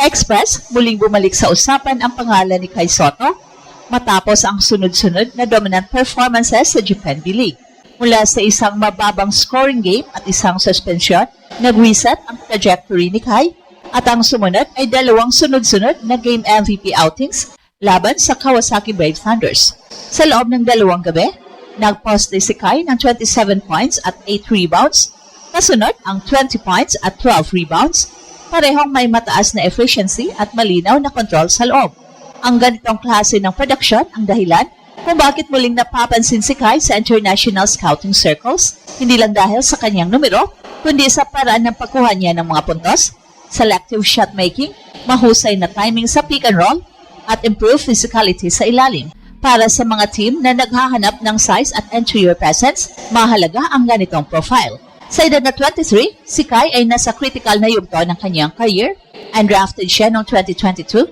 Ka-Express, muling bumalik sa usapan ang pangalan ni Kai Sotto matapos ang sunod-sunod na dominant performances sa Japan B-League. Mula sa isang mababang scoring game at isang suspension, nag-reset ang trajectory ni Kai at ang sumunod ay dalawang sunod-sunod na game MVP outings laban sa Kawasaki Brave Thunders. Sa loob ng dalawang gabi, nag-poste si Kai ng 27 points at 8 rebounds, kasunod ang 20 points at 12 rebounds, parehong may mataas na efficiency at malinaw na control sa loob. Ang ganitong klase ng production ang dahilan kung bakit muling napapansin si Kai sa international scouting circles, hindi lang dahil sa kanyang numero, kundi sa paraan ng pagkuha niya ng mga puntos, selective shot making, mahusay na timing sa pick and roll, at improved physicality sa ilalim. Para sa mga team na naghahanap ng size at interior presence, mahalaga ang ganitong profile. Sa edad na 23, si Kai ay nasa critical na yugto ng kanyang career and drafted siya noong 2022.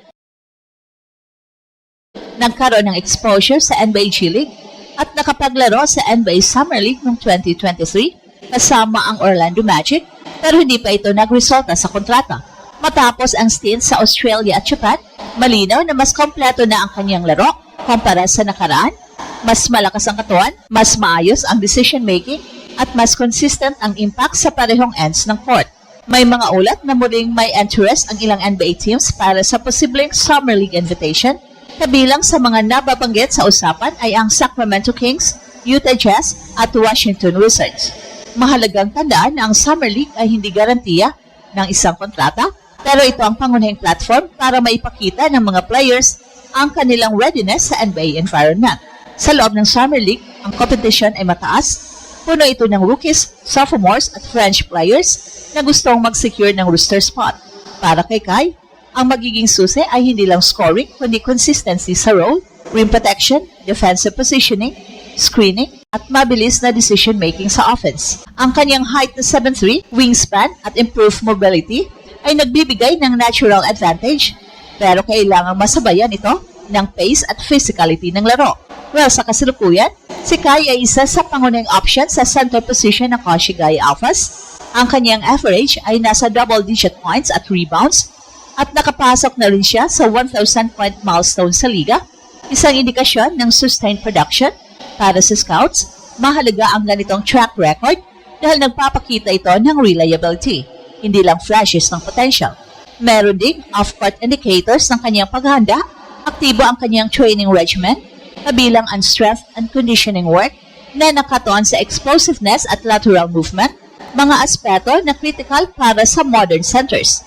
Nagkaroon ng exposure sa NBA G League at nakapaglaro sa NBA Summer League noong 2023 kasama ang Orlando Magic pero hindi pa ito nagresulta sa kontrata. Matapos ang stint sa Australia at Japan, malinaw na mas kompleto na ang kanyang laro kumpara sa nakaraan, mas malakas ang katawan, mas maayos ang decision-making at mas consistent ang impact sa parehong ends ng court. May mga ulat na muling may interest ang ilang NBA teams para sa posibleng Summer League invitation. Kabilang sa mga nababanggit sa usapan ay ang Sacramento Kings, Utah Jazz at Washington Wizards. Mahalagang tandaan na ang Summer League ay hindi garantiya ng isang kontrata, pero ito ang pangunahing platform para maipakita ng mga players ang kanilang readiness sa NBA environment. Sa loob ng Summer League, ang competition ay mataas. Puno ito ng rookies, sophomores at French players na gustong mag-secure ng roster spot. Para kay Kai, ang magiging susi ay hindi lang scoring, kundi consistency sa role, rim protection, defensive positioning, screening, at mabilis na decision-making sa offense. Ang kanyang height na 7'3", wingspan, at improved mobility ay nagbibigay ng natural advantage, pero kailangang masabayan ito ng pace at physicality ng laro. Well, sa kasalukuyan, si Kai ay isa sa pangunahing option sa center position ng Koshigaya Alphas. Ang kanyang average ay nasa double-digit points at rebounds, at nakapasok na rin siya sa 1,000 point milestone sa liga, isang indikasyon ng sustained production. Para sa scouts, mahalaga ang ganitong track record dahil nagpapakita ito ng reliability, hindi lang flashes ng potential. Meron ding off-court indicators ng kanyang paghahanda, aktibo ang kanyang training regimen, kabilang ang strength and conditioning work na nakatuon sa explosiveness at lateral movement, mga aspeto na critical para sa modern centers.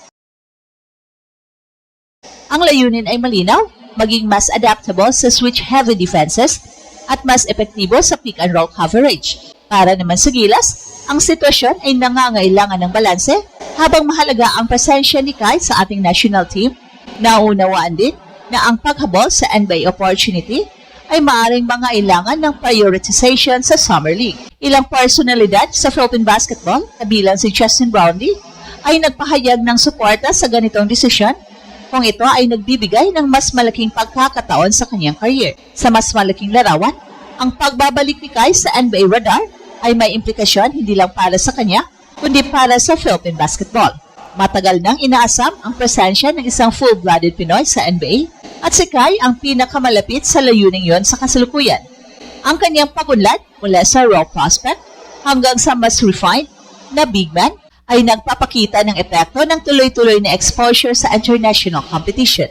Ang layunin ay malinaw, maging mas adaptable sa switch-heavy defenses at mas epektibo sa pick-and-roll coverage. Para naman sa gilas, ang sitwasyon ay nangangailangan ng balanse habang mahalaga ang presensya ni Kai sa ating national team. Naunawaan din na ang paghabol sa NBA opportunity ay maaaring mangailangan ng prioritization sa Summer League. Ilang personalidad sa Philippine basketball, kabilang si Justin Brownlee, ay nagpahayag ng suporta sa ganitong desisyon kung ito ay nagbibigay ng mas malaking pagkakataon sa kanyang career. Sa mas malaking larawan, ang pagbabalik ni Kai sa NBA radar ay may implikasyon hindi lang para sa kanya, kundi para sa Philippine basketball. Matagal nang inaasam ang presensya ng isang full-blooded Pinoy sa NBA at si Kai ang pinakamalapit sa layuning yon sa kasalukuyan. Ang kanyang pagunlad mula sa raw prospect hanggang sa mas refined na big man ay nagpapakita ng epekto ng tuloy-tuloy na exposure sa international competition.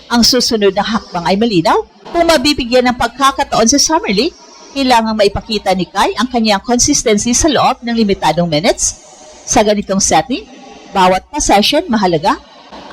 Ang susunod na hakbang ay malinaw. Kung mabibigyan ng pagkakataon sa Summer League, kailangang maipakita ni Kai ang kanyang consistency sa loob ng limitadong minutes. Sa ganitong setting, bawat possession mahalaga,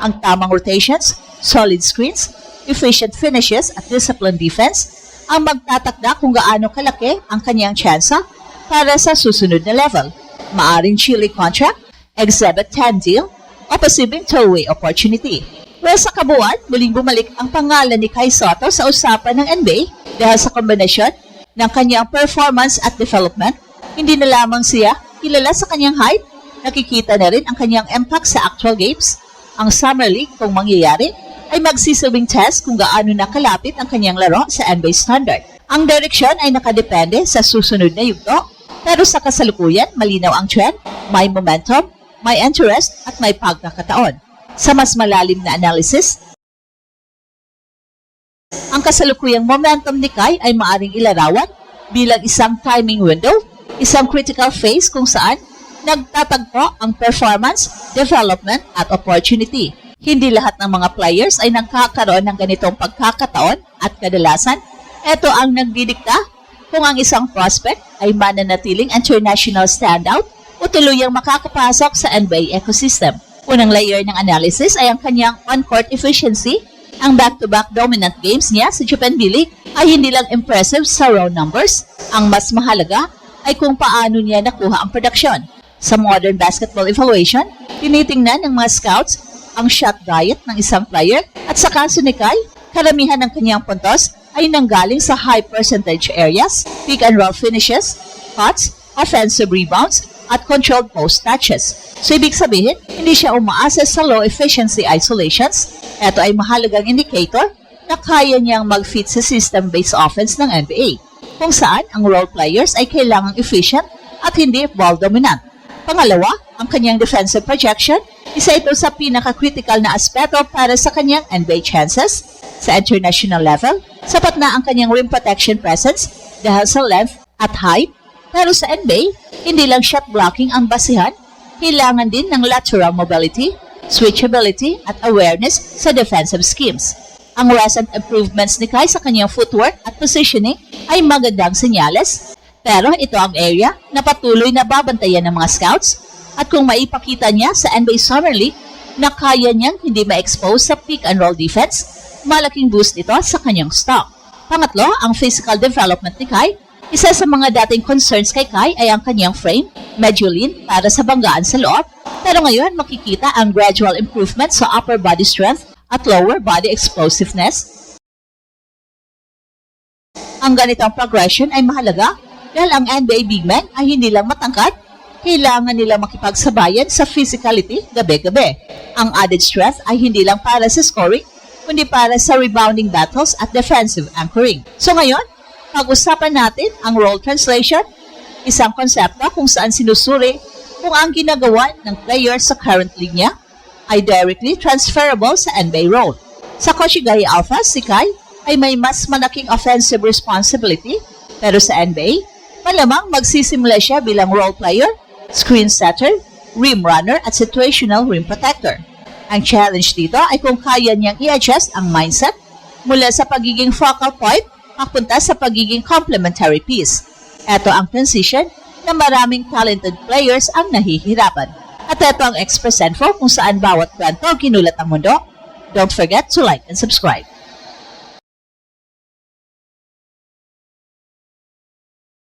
ang tamang rotations, solid screens, efficient finishes at disciplined defense ang magtatakda kung gaano kalaki ang kanyang tsansa para sa susunod na level. Maaring Chile contract, Exhibit 10 deal, o posibleng two-way opportunity. Well, sa kabuuan, muling bumalik ang pangalan ni Kai Sotto sa usapan ng NBA dahil sa kombinasyon ng kanyang performance at development. Hindi na lamang siya kilala sa kanyang height, nakikita na rin ang kanyang impact sa actual games. Ang Summer League, kung mangyayari, ay magsisilbing test kung gaano nakalapit ang kanyang laro sa NBA standard. Ang direksyon ay nakadepende sa susunod na yugto, pero sa kasalukuyan, malinaw ang trend, may momentum, may interest at may pagkakataon. Sa mas malalim na analysis, ang kasalukuyang momentum ni Kai ay maaring ilarawan bilang isang timing window, isang critical phase kung saan nagtatagpo ang performance, development at opportunity. Hindi lahat ng mga players ay nagkakaroon ng ganitong pagkakataon at kadalasan, ito ang nagdidikta kung ang isang prospect ay mananatiling international standout o tuluyang makakapasok sa NBA ecosystem. Unang layer ng analysis ay ang kanyang on-court efficiency. Ang back-to-back dominant games niya sa Japan B-League ay hindi lang impressive sa raw numbers. Ang mas mahalaga ay kung paano niya nakuha ang produksyon. Sa modern basketball evaluation, tinitingnan ng mga scouts ang shot diet ng isang player at sa kaso ni Kai, karamihan ng kanyang puntos ay nanggaling sa high percentage areas, pick and roll finishes, cuts, offensive rebounds, at controlled post touches. So ibig sabihin, hindi siya umaasa sa low efficiency isolations. Ito ay mahalagang indicator na kaya niyang mag-fit sa system-based offense ng NBA, kung saan ang role players ay kailangang efficient at hindi ball dominant. Pangalawa, ang kanyang defensive projection, isa ito sa pinaka-critical na aspeto para sa kanyang NBA chances. Sa international level, sapat na ang kanyang rim protection presence dahil sa length at height. Pero sa NBA, hindi lang shot blocking ang basihan, kailangan din ng lateral mobility, switchability at awareness sa defensive schemes. Ang recent improvements ni Kai sa kanyang footwork at positioning ay magandang senyales, pero ito ang area na patuloy na babantayan ng mga scouts at kung maipakita niya sa NBA Summer League na kaya niyang hindi ma-expose sa pick and roll defense, malaking boost ito sa kanyang stock. Pangatlo, ang physical development ni Kai. Isa sa mga dating concerns kay Kai ay ang kanyang frame, medyo lean para sa banggaan sa loob, pero ngayon makikita ang gradual improvement sa upper body strength at lower body explosiveness. Ang ganitong progression ay mahalaga dahil ang NBA big men ay hindi lang matangkad, kailangan nila makipagsabayan sa physicality gabi-gabi. Ang added strength ay hindi lang para sa scoring, kundi para sa rebounding battles at defensive anchoring. So ngayon, pag-usapan natin ang role translation, isang konsepto kung saan sinusuri kung ang ginagawa ng player sa current league niya ay directly transferable sa NBA role. Sa Koshigaya Alpha, si Kai ay may mas malaking offensive responsibility, pero sa NBA, malamang magsisimula siya bilang role player, screen setter, rim runner at situational rim protector. Ang challenge dito ay kung kaya niyang i-adjust ang mindset mula sa pagiging focal point papunta sa pagiging complementary piece. Ito ang transition na maraming talented players ang nahihirapan. At ito ang Express Info kung saan bawat kwento ginulat ang mundo. Don't forget to like and subscribe.